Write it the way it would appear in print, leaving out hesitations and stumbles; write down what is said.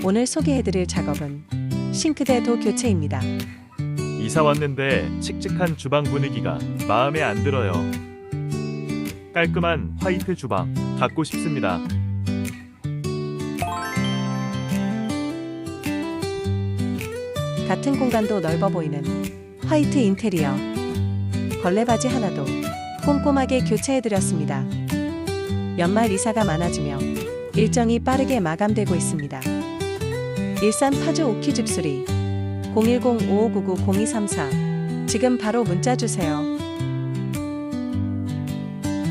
오늘 소개해드릴 작업은 싱크대 도 교체입니다. 이사 왔는데 칙칙한 주방 분위기가 마음에 안 들어요. 깔끔한 화이트 주방 갖고 싶습니다. 같은 공간도 넓어 보이는 화이트 인테리어. 걸레바지 하나도 꼼꼼하게 교체해드렸습니다. 연말 이사가 많아지며 일정이 빠르게 마감되고 있습니다. 일산 파주 오키 집수리 010-5599-0234 지금 바로 문자 주세요.